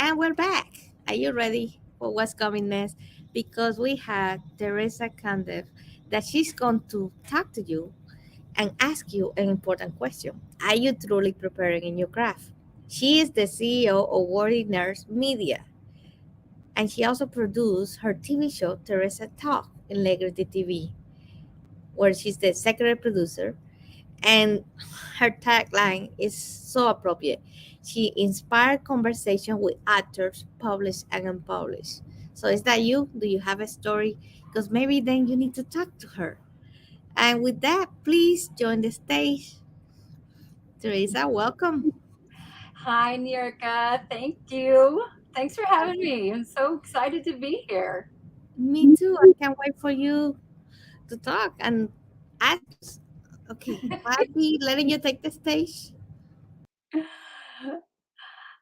And we're back. Are you ready for what's coming next? Because we had Teresa Cundiff that she's going to talk to you and ask you an important question. Are you truly preparing in your craft? She is the CEO of Worthy Nurse Media, and she also produced her TV show Teresa Talk in Legacy TV, where she's the executive producer. And her tagline is so appropriate. She inspired conversation with actors, published and unpublished. So is that you? Do you have a story? Because maybe then you need to talk to her. And with that, please join the stage. Teresa, welcome. Hi, Nirka. Thank you. Thanks for having me. I'm so excited to be here. Me too. I can't wait for you to talk and ask. Okay, I'll be letting you take the stage.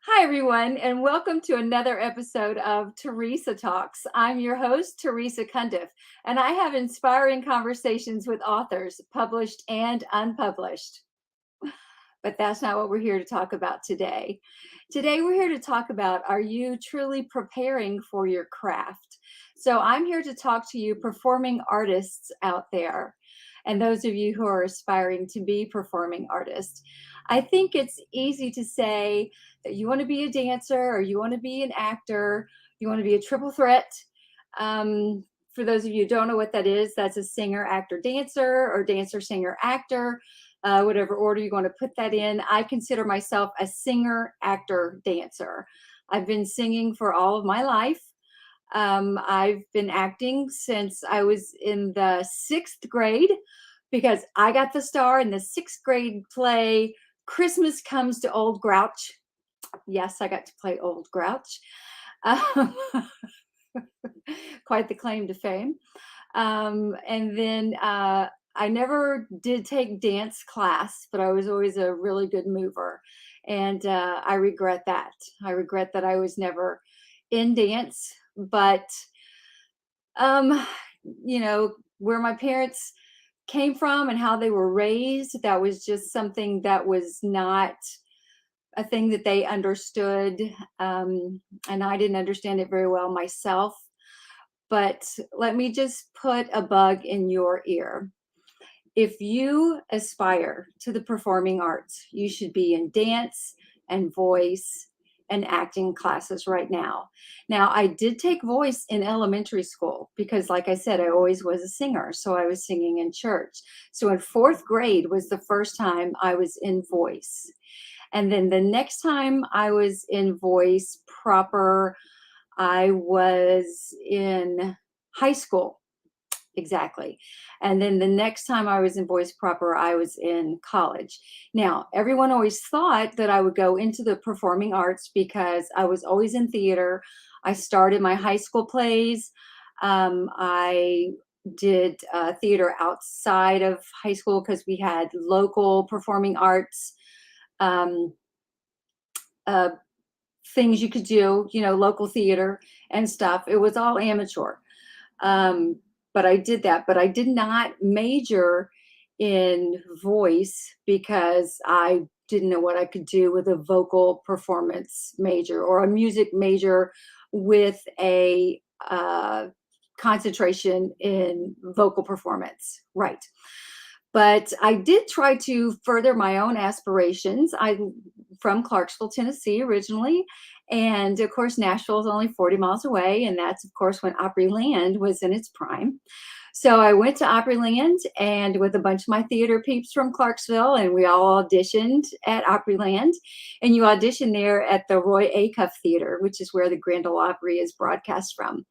Hi, everyone, and welcome to another episode of Teresa Talks. I'm your host, Teresa Cundiff, and I have inspiring conversations with authors, published and unpublished. But that's not what we're here to talk about today. Today, we're here to talk about, are you truly preparing for your craft? So I'm here to talk to you performing artists out there, and those of you who are aspiring to be performing artists. I think it's easy to say that you want to be a dancer or you want to be an actor, you want to be a triple threat. For those of you who don't know what that is, that's a singer, actor, dancer, or dancer, singer, actor. Whatever order you want to put that in. I consider myself a singer, actor, dancer. I've been singing for all of my life. I've been acting since I was in the sixth grade because I got the star in the sixth grade play Christmas Comes to Old Grouch. Yes, I got to play Old Grouch. Um, quite the claim to fame. And then I never did take dance class, but I was always a really good mover. And I regret that. I regret that I was never in dance, but um, where my parents came from and how they were raised, that was just something that was not a thing that they understood. And I didn't understand it very well myself. But let me just put a bug in your ear. If you aspire to the performing arts, you should be in dance and voice and acting classes right now. Now, I did take voice in elementary school because, like I said, I always was a singer. So I was singing in church. So in fourth grade was the first time I was in voice. And then the next time I was in voice proper, I was in high school. Exactly. And then the next time I was in voice proper, I was in college. Now, everyone always thought that I would go into the performing arts because I was always in theater. I started my high school plays. I did theater outside of high school because we had local performing arts um, uh, things you could do, local theater and stuff. It was all amateur. Um, but I did that. But I did not major in voice because I didn't know what I could do with a vocal performance major or a music major with a concentration in vocal performance. Right. But I did try to further my own aspirations. I'm from Clarksville, Tennessee originally. And of course, Nashville is only 40 miles away. And that's, of course, when Opryland was in its prime. So I went to Opryland and with a bunch of my theater peeps from Clarksville, and we all auditioned at Opryland. And you audition there at the Roy Acuff Theater, which is where the Grand Ole Opry is broadcast from.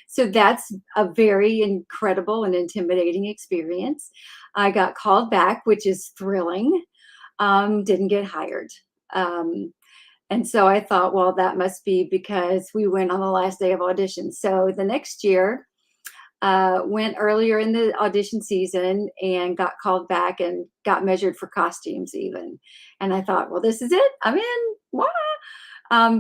So that's a very incredible and intimidating experience. I got called back, which is thrilling. Didn't get hired. Um, and so I thought, well, that must be because we went on the last day of audition. So the next year, went earlier in the audition season and got called back and got measured for costumes even. And I thought, well, this is it. I'm in. What?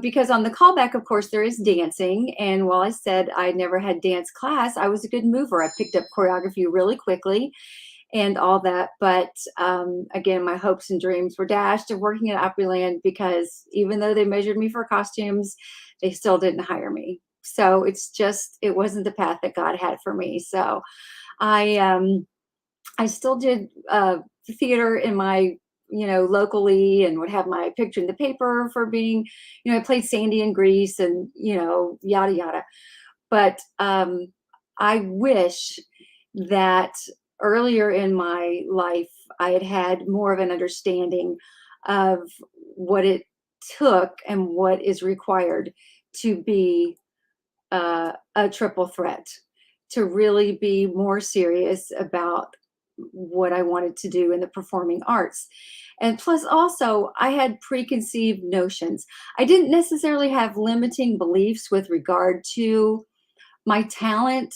Because on the callback, of course, there is dancing. And while I said I never had dance class, I was a good mover. I picked up choreography really quickly. and all that. But again, my hopes and dreams were dashed of working at Opryland, because even though they measured me for costumes, they still didn't hire me. So it wasn't the path that God had for me. So I still did theater in my, locally, and would have my picture in the paper for being, I played Sandy in Grease, and, yada, yada. But I wish that earlier in my life, I had had more of an understanding of what it took and what is required to be a triple threat, to really be more serious about what I wanted to do in the performing arts. And plus, also, I had preconceived notions. I didn't necessarily have limiting beliefs with regard to my talent,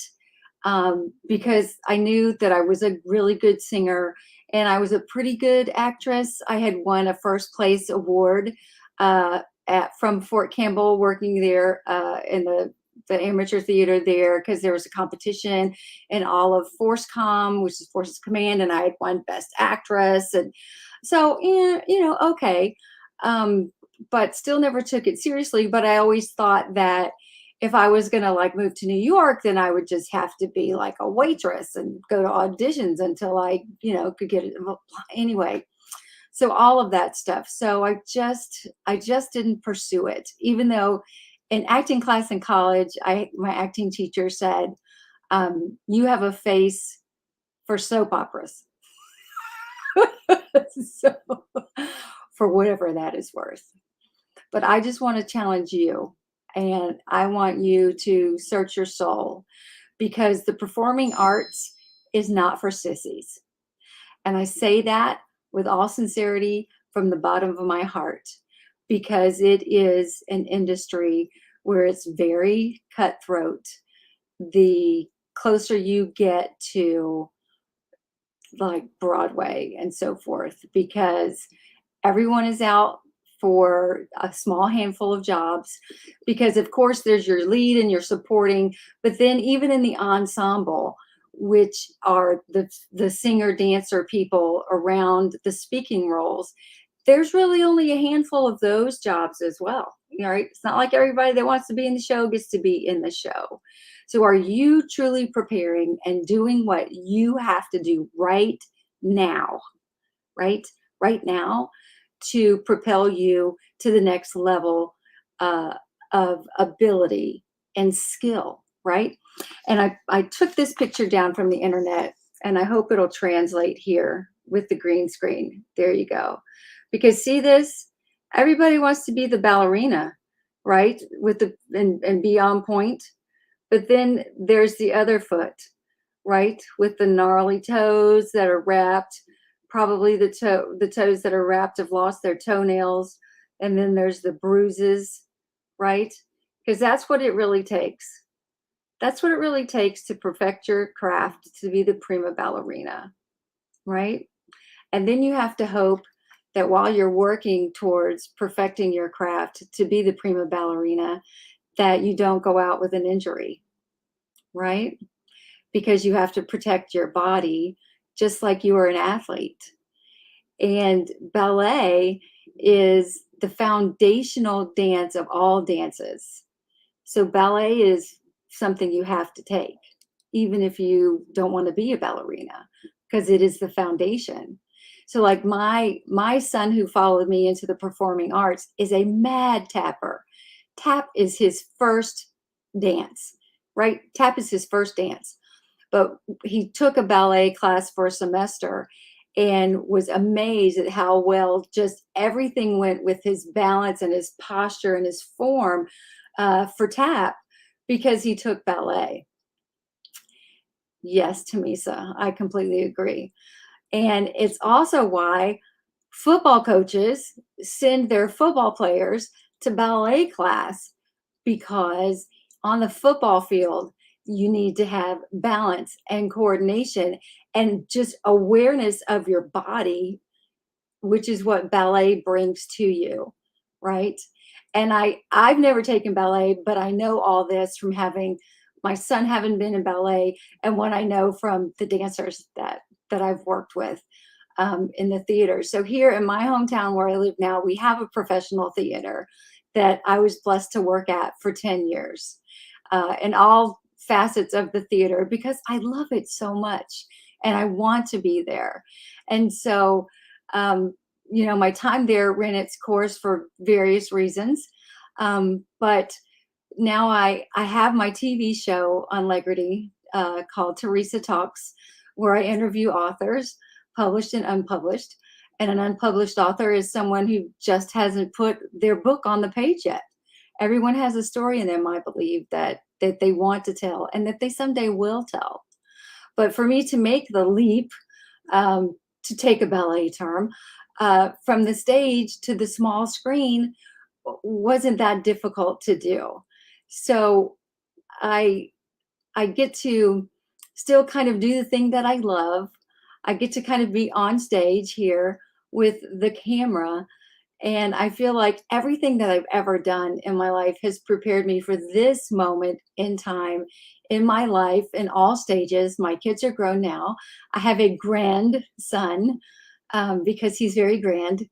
because I knew that I was a really good singer and I was a pretty good actress. I had won a first place award from Fort Campbell, working there in the amateur theater there, because there was a competition in all of ForceCom, which is Forces Command, and I had won Best Actress. And so, okay. But still never took it seriously. But I always thought that if I was going to like move to New York, then I would just have to be like a waitress and go to auditions until I, could get it. Anyway, so all of that stuff. So I just didn't pursue it, even though in acting class in college, my acting teacher said, you have a face for soap operas. So, for whatever that is worth. But I just want to challenge you, and I want you to search your soul, because the performing arts is not for sissies. And I say that with all sincerity from the bottom of my heart, because it is an industry where it's very cutthroat. The closer you get to like Broadway and so forth, because everyone is out for a small handful of jobs, because of course there's your lead and your supporting, but then even in the ensemble, which are the singer dancer people around the speaking roles, there's really only a handful of those jobs as well. Right? It's not like everybody that wants to be in the show gets to be in the show. So are you truly preparing and doing what you have to do right now, right? Right now, to propel you to the next level of ability and skill, right? And I took this picture down from the internet, and I hope it'll translate here with the green screen. There you go. Because see this? Everybody wants to be the ballerina, right? And be on point. But then there's the other foot, right? With the gnarly toes that are wrapped. Probably the toes that are wrapped have lost their toenails. And then there's the bruises, right? Because that's what it really takes. That's what it really takes to perfect your craft, to be the prima ballerina, right? And then you have to hope that while you're working towards perfecting your craft to be the prima ballerina, that you don't go out with an injury, right? Because you have to protect your body just like you are an athlete. And ballet is the foundational dance of all dances. So ballet is something you have to take, even if you don't want to be a ballerina, because it is the foundation. So like my son, who followed me into the performing arts, is a mad tapper. Tap is his first dance, right? Tap is his first dance. But he took a ballet class for a semester and was amazed at how well just everything went with his balance and his posture and his form for tap, because he took ballet. Yes, Teresa, I completely agree. And it's also why football coaches send their football players to ballet class, because on the football field, you need to have balance and coordination and just awareness of your body, which is what ballet brings to you, right? And I've never taken ballet, but I know all this from having my son having been in ballet, and what I know from the dancers that I've worked with in the theater. So here in my hometown where I live now, we have a professional theater that I was blessed to work at for 10 years, in all facets of the theater, because I love it so much and I want to be there. And so, um, my time there ran its course for various reasons. But now I have my TV show on Legrity, called Teresa Talks, where I interview authors, published and unpublished. And an unpublished author is someone who just hasn't put their book on the page yet. Everyone has a story in them, I believe, that they want to tell and that they someday will tell. But for me to make the leap, to take a ballet term, from the stage to the small screen wasn't that difficult to do. So I I get to still kind of do the thing that I love. I get to kind of be on stage here with the camera. And I feel like everything that I've ever done in my life has prepared me for this moment in time in my life in all stages. My kids are grown now. I have a grandson, because he's very grand,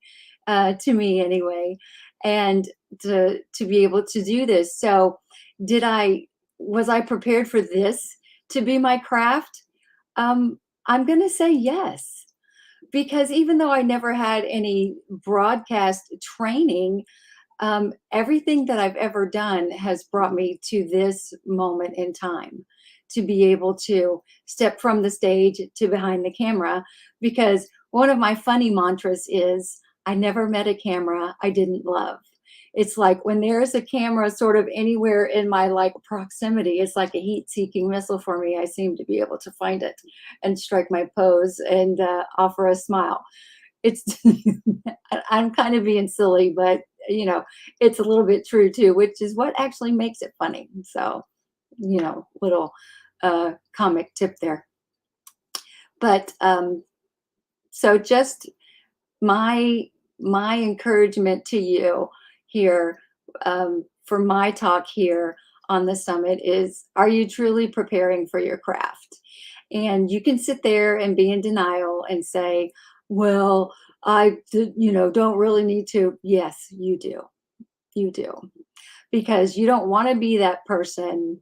to me anyway, and to be able to do this. So, did I was I prepared for this to be my craft? I'm going to say yes, because even though I never had any broadcast training, everything that I've ever done has brought me to this moment in time to be able to step from the stage to behind the camera. Because one of my funny mantras is, I never met a camera I didn't love. It's like when there's a camera sort of anywhere in my like proximity, it's like a heat-seeking missile for me. I seem to be able to find it and strike my pose and offer a smile. It's I'm kind of being silly, but it's a little bit true too, which is what actually makes it funny. So, little comic tip there. But so just my encouragement to you here, for my talk here on the summit is, are you truly preparing for your craft? And you can sit there and be in denial and say, well, don't really need to. Yes, you do. You do. Because you don't want to be that person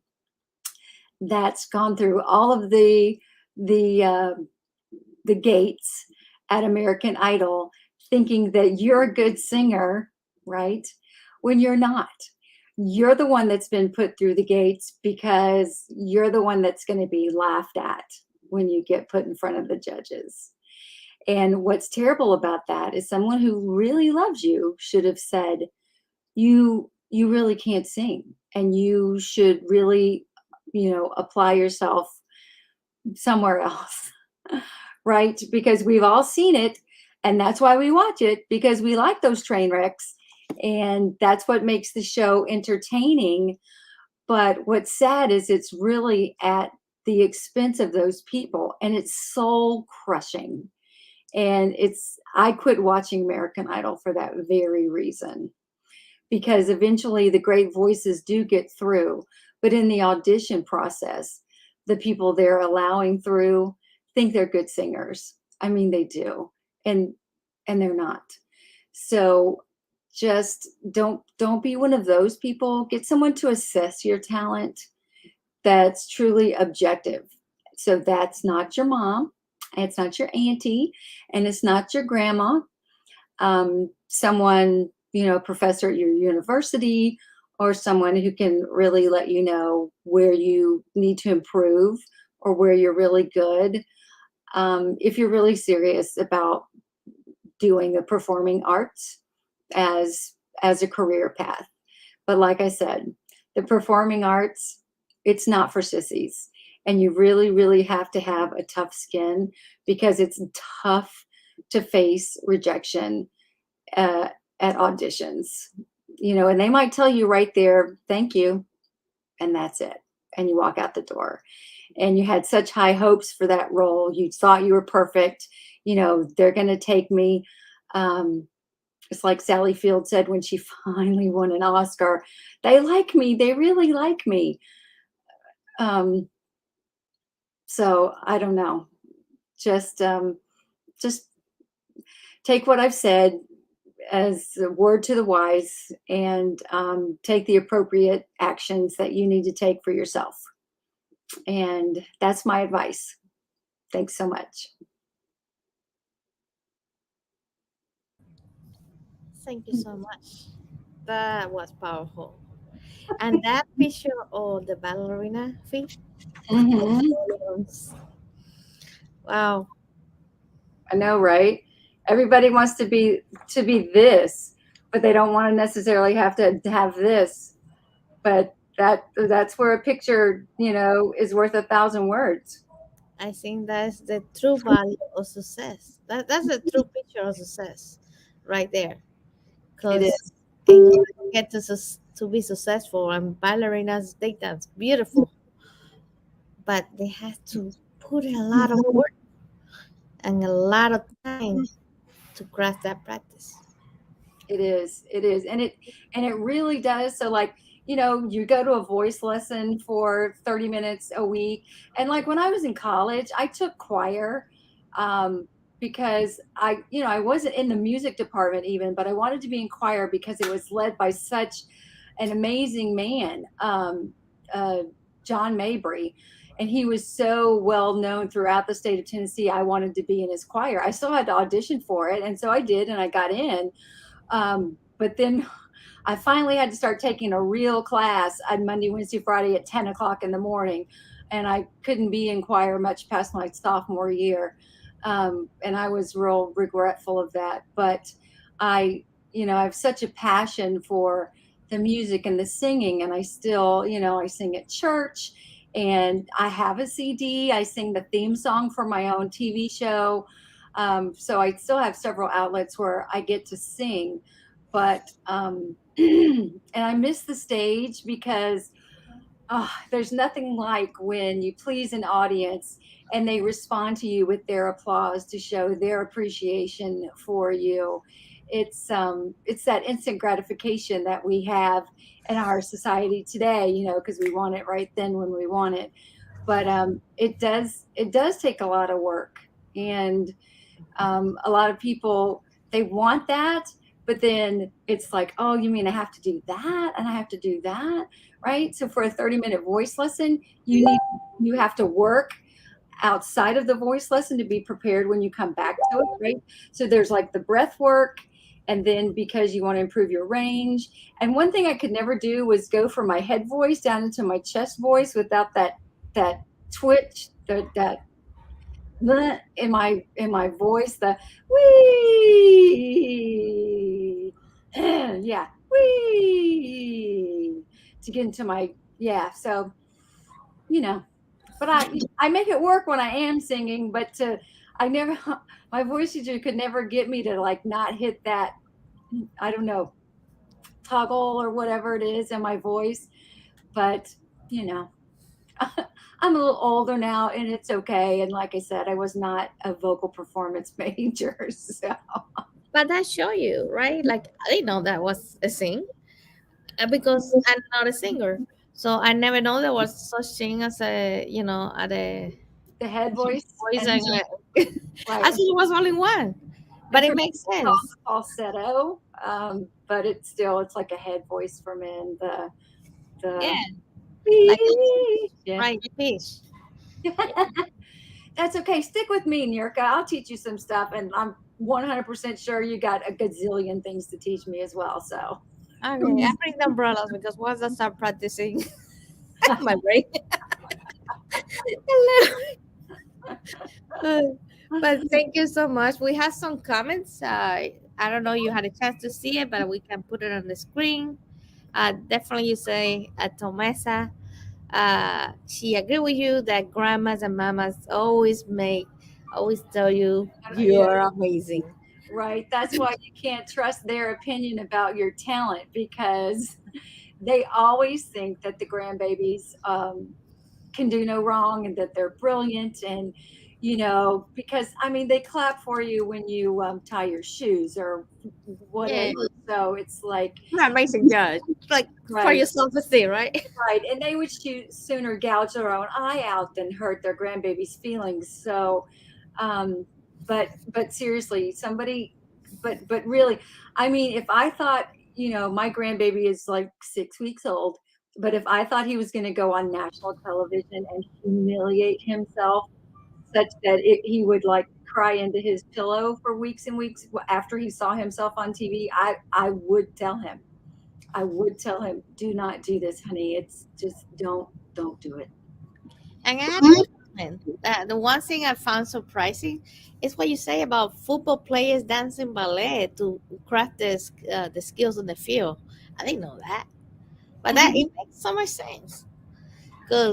that's gone through all of the uh, the gates at American Idol, thinking that you're a good singer, right? When you're not. You're the one that's been put through the gates because you're the one that's going to be laughed at when you get put in front of the judges. And what's terrible about that is someone who really loves you should have said, you really can't sing, and you should really, apply yourself somewhere else. Right? Because we've all seen it, and that's why we watch it, because we like those train wrecks, and that's what makes the show entertaining. But what's sad is it's really at the expense of those people, and it's soul crushing. And I quit watching American Idol for that very reason, because eventually the great voices do get through, but in the audition process, the people they're allowing through think they're good singers. I mean, they do, and they're not. So just don't be one of those people. Get someone to assess your talent that's truly objective. So that's not your mom, it's not your auntie, and it's not your grandma. Someone, a professor at your university, or someone who can really let you know where you need to improve or where you're really good. If you're really serious about doing the performing arts as a career path. But like I said, the performing arts, it's not for sissies. And you really, really have to have a tough skin, because it's tough to face rejection at auditions. And they might tell you right there, thank you, and that's it. And you walk out the door. And you had such high hopes for that role. You thought you were perfect. They're going to take me. It's like Sally Field said when she finally won an Oscar. They like me. They really like me. So I don't know. just just take what I've said as a word to the wise, and take the appropriate actions that you need to take for yourself. And that's my advice. Thanks so much. Thank you so much. That was powerful. And that picture of the ballerina feet, the Hmm. balloons. Wow, I know, right? Everybody wants to be this, but they don't want to necessarily have to have this. But that's where a picture, is worth 1,000 words. I think that's the true value of success. That's the true picture of success right there. It Because is. in order to get to be successful, and ballerinas, they dance beautiful, but they have to put in a lot of work and a lot of time to grasp that practice. It is. It is. And it really does. So like, you go to a voice lesson for 30 minutes a week. And like when I was in college, I took choir because I wasn't in the music department even, but I wanted to be in choir because it was led by such an amazing man, uh, John Mabry. And he was so well known throughout the state of Tennessee. I wanted to be in his choir. I still had to audition for it. And so I did, and I got in. But then I finally had to start taking a real class on Monday, Wednesday, Friday at 10 o'clock in the morning. And I couldn't be in choir much past my sophomore year. And I was real regretful of that. But I have such a passion for the music and the singing. And I still, I sing at church, and I have a CD. I sing the theme song for my own TV show. So I still have several outlets where I get to sing, but and I miss the stage because there's nothing like when you please an audience and they respond to you with their applause to show their appreciation for you. It's that instant gratification that we have in our society today, because we want it right then when we want it. But it does take a lot of work, and a lot of people, they want that, but then it's like, oh, you mean I have to do that and I have to do that, right? So for a 30-minute voice lesson, you have to work outside of the voice lesson to be prepared when you come back to it, right? So there's like the breath work, and then because you want to improve your range. And one thing I could never do was go from my head voice down into my chest voice without that twitch, that in my voice, the wee, yeah, wee, to get into my, yeah. So you know, but I make it work when I am singing, but I never my voice teacher could never get me to like not hit that, I don't know, toggle or whatever it is in my voice. But you know I'm a little older now, and it's okay. And like I said, I was not a vocal performance major. So But that show you, right? Like I didn't know that was a sing, because I'm not a singer, so I never know there was such thing as a the head voice, voice, and and I right, thought it was only one, but and it for me makes it's called sense. falsetto. But it's like a head voice for men. The Yeah, like yeah. right fish. Yeah. That's okay. Stick with me, Nirka. I'll teach you some stuff, and I'm 100% sure you got a gazillion things to teach me as well. So Okay, I bring the umbrellas because once I start practicing, my brain. Uh, but thank you so much. We have some comments. I don't know you had a chance to see it, but we can put it on the screen. Definitely, you say Tomasa. She agree with you that grandmas and mamas always tell you you yeah, are amazing. right. That's why you can't trust their opinion about your talent, because they always think that the grandbabies can do no wrong and that they're brilliant. And because I mean, they clap for you when you tie your shoes or whatever. Yeah, So it's like, you're an amazing judge. Like for right, your self esteem, right? right. And they would sooner gouge their own eye out than hurt their grandbaby's feelings. So Um, but seriously, somebody, but really, I mean, if I thought, my grandbaby is like 6 weeks old, but if I thought he was going to go on national television and humiliate himself such that he would like cry into his pillow for weeks and weeks after he saw himself on TV, I would tell him. I would tell him, do not do this, honey. It's just don't do it. And I have to comment that the one thing I found surprising is what you say about football players dancing ballet to craft the skills on the field. I didn't know that, but that it makes so much sense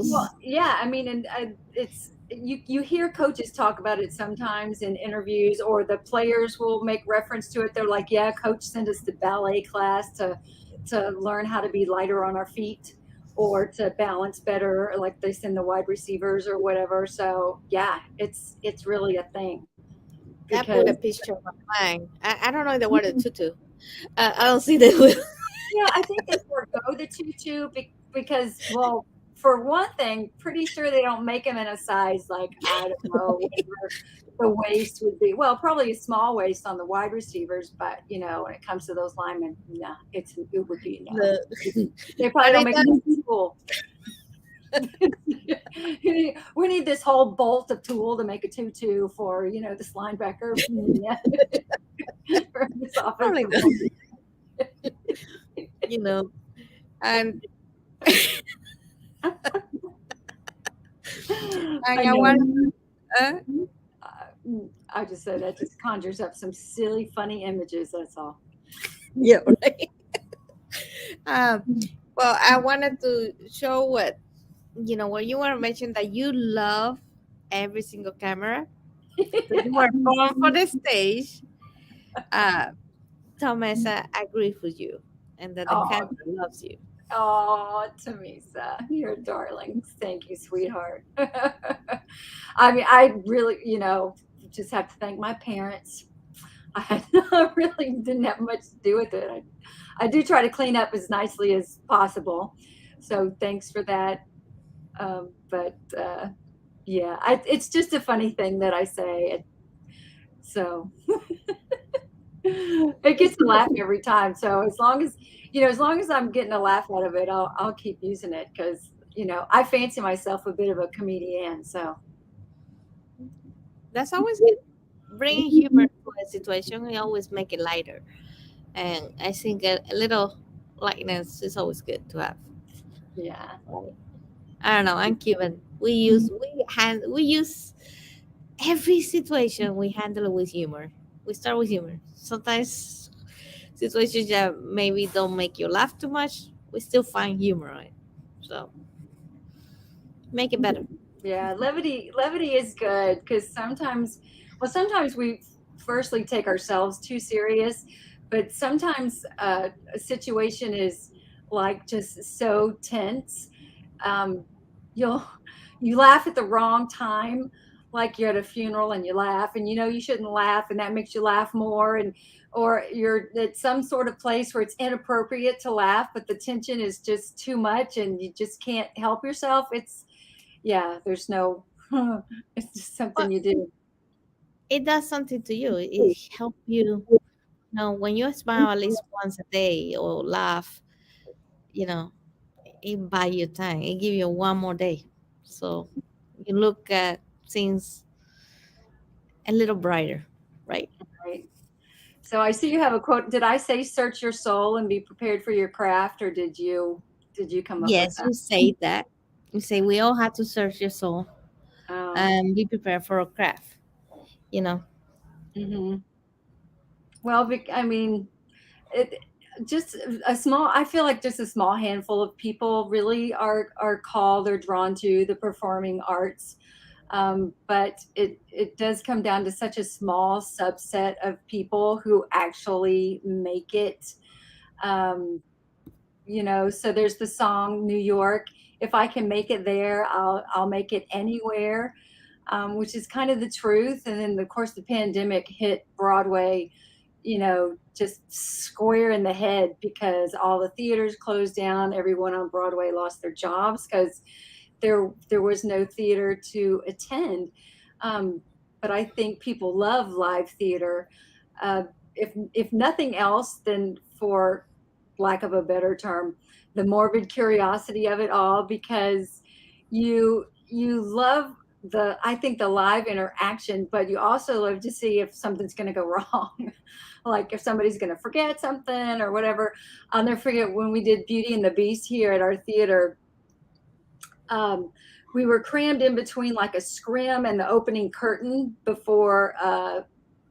Well, because yeah, I mean, and it's you hear coaches talk about it sometimes in interviews, or the players will make reference to it. They're like, "Yeah, coach sent us to ballet class to learn how to be lighter on our feet or to balance better, like they send the wide receivers or whatever." So, yeah, it's really a thing that put a because picture of my mind. I don't know the word tutu. I don't see the yeah, I think they forego the tutu because, well, for one thing, pretty sure they don't make them in a size like, I don't know, whatever the waist would be. Well, probably a small waist on the wide receivers, but when it comes to those linemen, nah, it would be no. the They probably but don't it make them does. cool. We need this whole bolt of tool to make a tutu for this linebacker. Yeah, for this Probably offensive not, line. you know. And I I want know. uh, I just said that just conjures up some silly, funny images. That's all. yeah, right. Um, well, I wanted to show what you were mentioning that you love every single camera that you were born for the stage. Uh, Thomas, I agree with you, and that the Oh, camera loves you. oh, Teresa, you're darling. Thank you, sweetheart. I mean, I really, just have to thank my parents. I really didn't have much to do with it. I do try to clean up as nicely as possible. So thanks for that. But yeah, it's just a funny thing that I say. So it gets a laugh every time. So as long as I'm getting a laugh out of it, I'll keep using it because I fancy myself a bit of a comedian. So That's always good. Bringing humor to a situation, we always make it lighter, and I think a little lightness is always good to have. yeah, Right. I don't know. I'm Cuban. We use every situation we handle it with humor. We start with humor. Sometimes situations that maybe don't make you laugh too much, we still find humor in it. So make it better. yeah, levity is good because sometimes we firstly take ourselves too serious, but sometimes a situation is like just so tense. um, you'll you laugh at the wrong time, like you're at a funeral and you laugh and you shouldn't laugh, and that makes you laugh more, and or you're at some sort of place where it's inappropriate to laugh, but the tension is just too much and you just can't help yourself. Yeah, there's no it's just something But you do. it does something to you. It helps you. When you smile at least once a day or laugh, you know, it buy you time. It give you one more day. So you look at things a little brighter, right? Right. So I see you have a quote. Did I say search your soul and be prepared for your craft, or did you come up with Yes, that? you say that. You say we all have to search your soul Oh. and be prepared for a craft. You know, Hmm. Well, I mean, it just a small. I feel like just a small handful of people really are called or drawn to the performing arts. But it does come down to such a small subset of people who actually make it. Um, so there's the song New York. If I can make it there, I'll make it anywhere, which is kind of the truth. And then of course the pandemic hit Broadway, just square in the head because all the theaters closed down. Everyone on Broadway lost their jobs because there was no theater to attend. um, but I think people love live theater. Uh, if nothing else, then for lack of a better term, the morbid curiosity of it all, because you love the I think the live interaction, but you also love to see if something's going to go wrong, like if somebody's going to forget something or whatever. I'll never forget when we did Beauty and the Beast here at our theater. Um, we were crammed in between like a scrim and the opening curtain before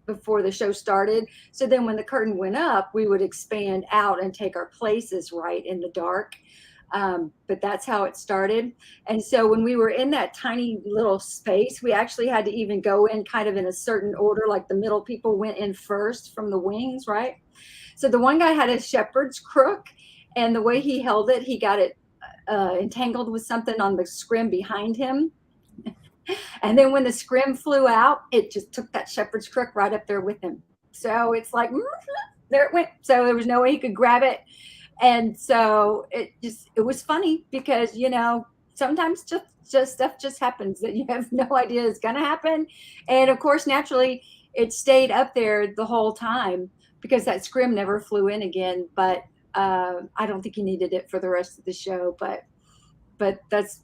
the show started. So then when the curtain went up, we would expand out and take our places right in the dark. But that's how it started. And so when we were in that tiny little space, we actually had to even go in kind of in a certain order, like the middle people went in first from the wings, right? So the one guy had a shepherd's crook, and the way he held it, he got it entangled with something on the scrim behind him. And then when the scrim flew out, it just took that shepherd's crook right up there with him. So it's like, there it went. So there was no way he could grab it. And so it was funny because, sometimes just stuff just happens that you have no idea is going to happen. And of course, naturally, it stayed up there the whole time because that scrim never flew in again. But I don't think he needed it for the rest of the show. But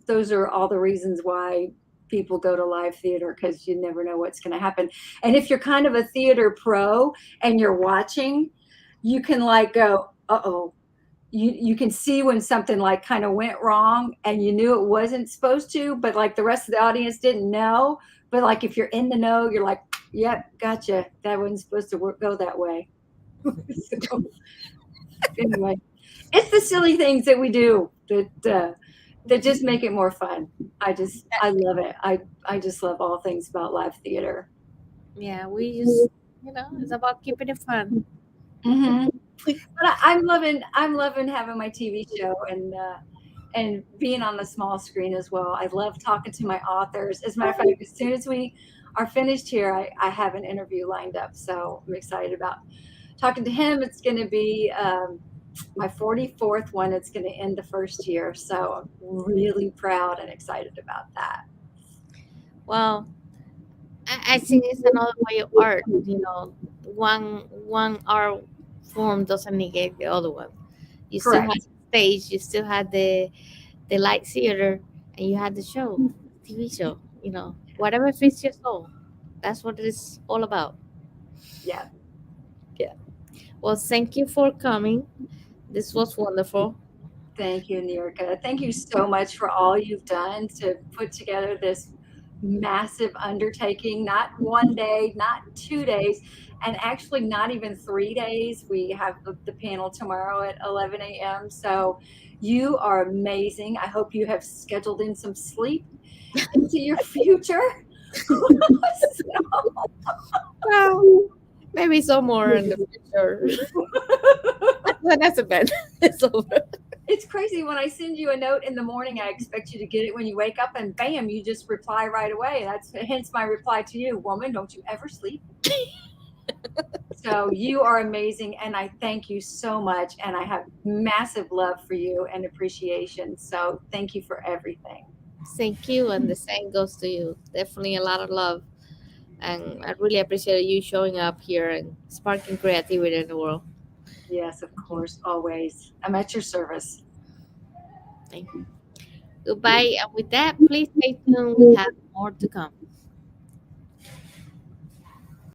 those are all the reasons why people go to live theater, because you never know what's going to happen. And if you're kind of a theater pro and you're watching, you can like go, uh-oh. You can see when something like kind of went wrong and you knew it wasn't supposed to, but like the rest of the audience didn't know. But like if you're in the know, you're like, yep, gotcha. That wasn't supposed to go that way. So, anyway, it's the silly things that we do that just make it more fun. I love it. I just love all things about live theater. Yeah, we just, it's about keeping it fun. Mm-hmm. But I'm loving having my TV show and being on the small screen as well. I love talking to my authors. As a matter of fact, as soon as we are finished here, I have an interview lined up, so I'm excited about talking to him. It's going to be my 44th one. It's going to end the first year, so I'm really proud and excited about that. Well, I think it's another way of art. One art form doesn't negate the other one. You still had Correct. stage, you still had the light theater, and you had the show, TV show. Whatever fits your soul. That's what it's all about. Yeah. Yeah. Well, thank you for coming. This was wonderful. Thank you, Nirka. Thank you so much for all you've done to put together this massive undertaking, not one day, not 2 days, and actually not even 3 days. We have the panel tomorrow at 11 a.m. So you are amazing. I hope you have scheduled in some sleep into your future. Well, maybe some more in the future. When that's a bed, it's over. It's crazy. When I send you a note in the morning, I expect you to get it when you wake up, and bam, you just reply right away. That's hence my reply to you, woman, don't you ever sleep. So you are amazing, and I thank you so much, and I have massive love for you and appreciation. So thank you for everything. Thank you, and the same goes to you. Definitely a lot of love, and I really appreciate you showing up here and sparking creativity in the world. Yes, of course, always. I'm at your service. Thank you. Goodbye, and with that, please stay tuned. We have more to come.